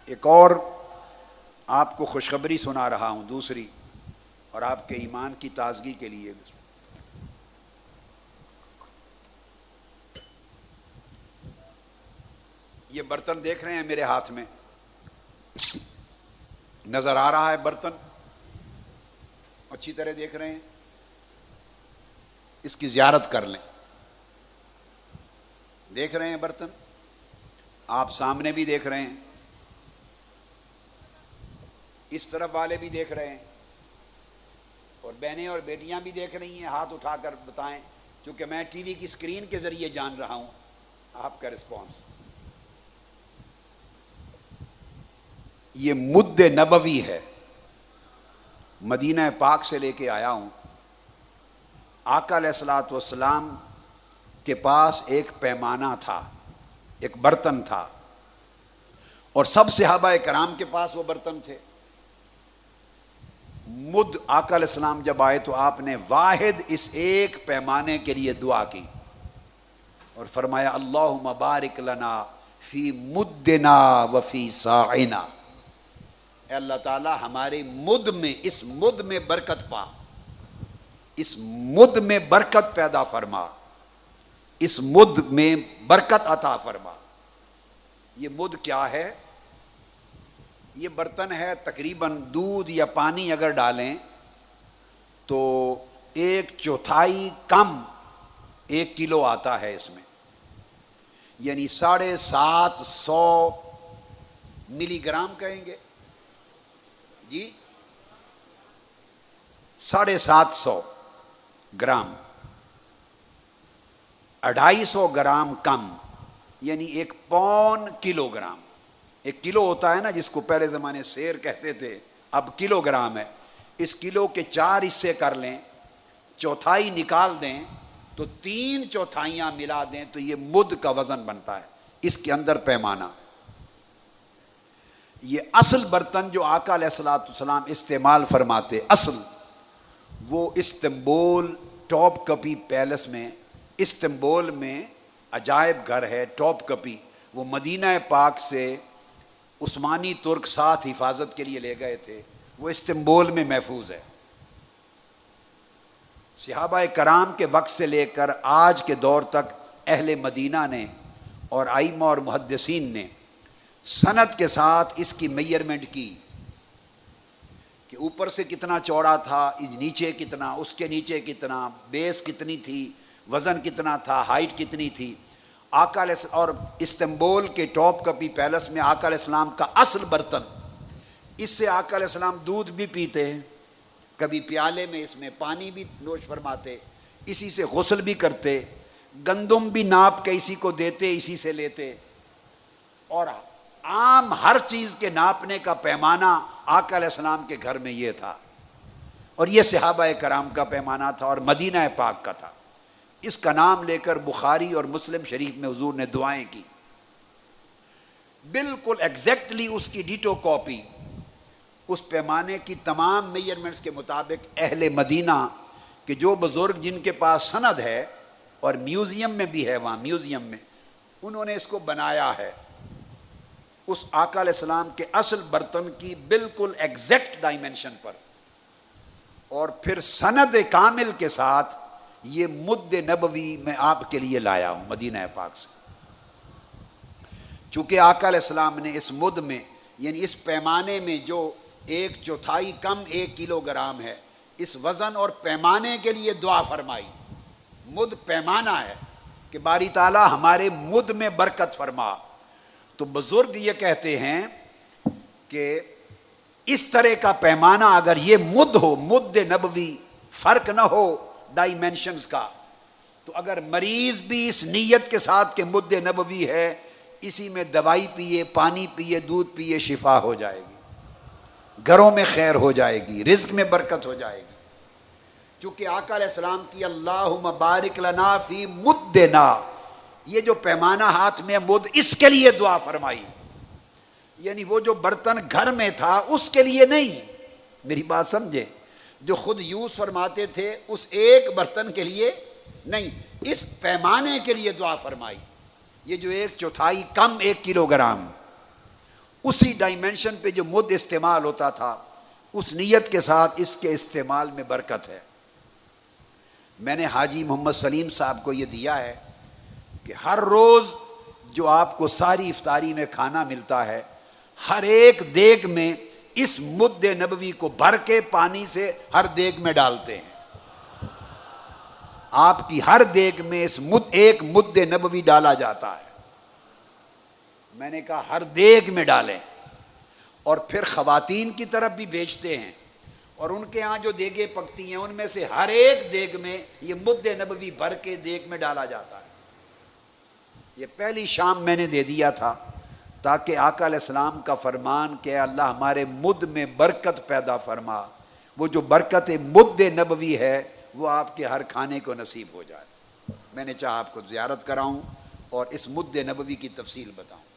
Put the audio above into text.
ایک اور آپ کو خوشخبری سنا رہا ہوں دوسری، اور آپ کے ایمان کی تازگی کے لیے۔ یہ برتن دیکھ رہے ہیں میرے ہاتھ میں، نظر آ رہا ہے برتن؟ اچھی طرح دیکھ رہے ہیں؟ اس کی زیارت کر لیں۔ دیکھ رہے ہیں برتن؟ آپ سامنے بھی دیکھ رہے ہیں، اس طرف والے بھی دیکھ رہے ہیں، اور بہنیں اور بیٹیاں بھی دیکھ رہی ہیں۔ ہاتھ اٹھا کر بتائیں، چونکہ میں ٹی وی کی اسکرین کے ذریعے جان رہا ہوں آپ کا رسپانس۔ یہ مد نبوی ہے، مدینہ پاک سے لے کے آیا ہوں۔ آقا علیہ الصلوۃ والسلام کے پاس ایک پیمانہ تھا، ایک برتن تھا، اور سب صحابہ کرام کے پاس وہ برتن تھے۔ مد آقا علیہ السلام جب آئے تو آپ نے واحد اس ایک پیمانے کے لیے دعا کی اور فرمایا اللہم بارک لنا فی مدنا وفی صاعنا، اے اللہ تعالی ہمارے مد میں، اس مد میں برکت پا، اس مد میں برکت پیدا فرما، اس مد میں برکت عطا فرما۔ یہ مد کیا ہے؟ یہ برتن ہے، تقریباً دودھ یا پانی اگر ڈالیں تو 1/4 کم 1 کلو آتا ہے اس میں، یعنی 750 ملی گرام کہیں گے جی، 750 گرام، 250 گرام کم، یعنی 1 پون کلو گرام۔ 1 کلو ہوتا ہے نا جس کو پہلے زمانے سیر کہتے تھے، اب کلو گرام ہے۔ اس کلو کے 4 حصے کر لیں، چوتھائی نکال دیں تو 3/4 ملا دیں تو یہ مد کا وزن بنتا ہے۔ اس کے اندر پیمانہ، یہ اصل برتن جو آقا علیہ الصلوۃ والسلام استعمال فرماتے، اصل وہ استنبول ٹاپ کپی پیلس میں، استنبول میں عجائب گھر ہے ٹاپ کپی، وہ مدینہ پاک سے عثمانی ترک ساتھ حفاظت کے لیے لے گئے تھے، وہ استنبول میں محفوظ ہے۔ صحابہ کرام کے وقت سے لے کر آج کے دور تک اہل مدینہ نے اور ائمہ اور محدثین نے سند کے ساتھ اس کی میئرمنٹ کی کہ اوپر سے کتنا چوڑا تھا، نیچے کتنا، اس کے نیچے کتنا، بیس کتنی تھی، وزن کتنا تھا، ہائٹ کتنی تھی۔ آقا علیہ السلام اور استنبول کے ٹاپ کپی پیلس میں آقا علیہ السلام کا اصل برتن، اس سے آقا علیہ السلام دودھ بھی پیتے ہیں، کبھی پیالے میں اس میں پانی بھی نوش فرماتے، اسی سے غسل بھی کرتے، گندم بھی ناپ کے اسی کو دیتے، اسی سے لیتے، اور عام ہر چیز کے ناپنے کا پیمانہ آقا علیہ السلام کے گھر میں یہ تھا، اور یہ صحابہ کرام کا پیمانہ تھا اور مدینہ پاک کا تھا۔ اس کا نام لے کر بخاری اور مسلم شریف میں حضور نے دعائیں کی، بالکل ایگزیکٹلی اس کی ڈیٹو کاپی، اس پیمانے کی تمام میجرمنٹس کے مطابق اہل مدینہ کہ جو بزرگ جن کے پاس سند ہے اور میوزیم میں بھی ہے، وہاں میوزیم میں انہوں نے اس کو بنایا ہے، اس آقا علیہ السلام کے اصل برتن کی بالکل ایگزیکٹ ڈائمنشن پر، اور پھر سند کامل کے ساتھ یہ مد نبوی میں آپ کے لیے لایا ہوں مدینہ پاک سے۔ چونکہ آقا علیہ السلام نے اس مد میں، یعنی اس پیمانے میں جو 1/4 کم 1 کلو گرام ہے، اس وزن اور پیمانے کے لیے دعا فرمائی۔ مد پیمانہ ہے کہ باری تعالیٰ ہمارے مد میں برکت فرما۔ تو بزرگ یہ کہتے ہیں کہ اس طرح کا پیمانہ اگر یہ مد ہو، مد نبوی، فرق نہ ہو ڈائمینشنز کا، تو اگر مریض بھی اس نیت کے ساتھ کہ مد نبوی ہے، اسی میں دوائی پیے، پانی پیے، دودھ پیے، شفا ہو جائے گی، گھروں میں خیر ہو جائے گی، رزق میں برکت ہو جائے گی۔ چونکہ آقا علیہ السلام کی اللہم بارک لنا فی مدنا، یہ جو پیمانہ ہاتھ میں مد، اس کے لیے دعا فرمائی، یعنی وہ جو برتن گھر میں تھا اس کے لیے نہیں، میری بات سمجھے، جو خود یوز فرماتے تھے اس ایک برتن کے لیے نہیں، اس پیمانے کے لیے دعا فرمائی۔ یہ جو 1/4 کم 1 کلو گرام، اسی ڈائمنشن پہ جو مد استعمال ہوتا تھا اس نیت کے ساتھ اس کے استعمال میں برکت ہے۔ میں نے حاجی محمد سلیم صاحب کو یہ دیا ہے کہ ہر روز جو آپ کو ساری افطاری میں کھانا ملتا ہے، ہر ایک دیگ میں اس مد نبوی کو بھر کے پانی سے ہر دیگ میں ڈالتے ہیں۔ آپ کی ہر دیگ میں اس ایک مد نبوی ڈالا جاتا ہے۔ میں نے کہا ہر دیگ میں ڈالیں، اور پھر خواتین کی طرف بھی بیچتے ہیں، اور ان کے ہاں جو دیگیں پکتی ہیں ان میں سے ہر ایک دیگ میں یہ مد نبوی بھر کے دیگ میں ڈالا جاتا ہے۔ یہ پہلی شام میں نے دے دیا تھا تاکہ آقا علیہ السلام کا فرمان کہ اے اللہ ہمارے مد میں برکت پیدا فرما، وہ جو برکت مد نبوی ہے وہ آپ کے ہر کھانے کو نصیب ہو جائے۔ میں نے چاہا آپ کو زیارت کراؤں اور اس مد نبوی کی تفصیل بتاؤں۔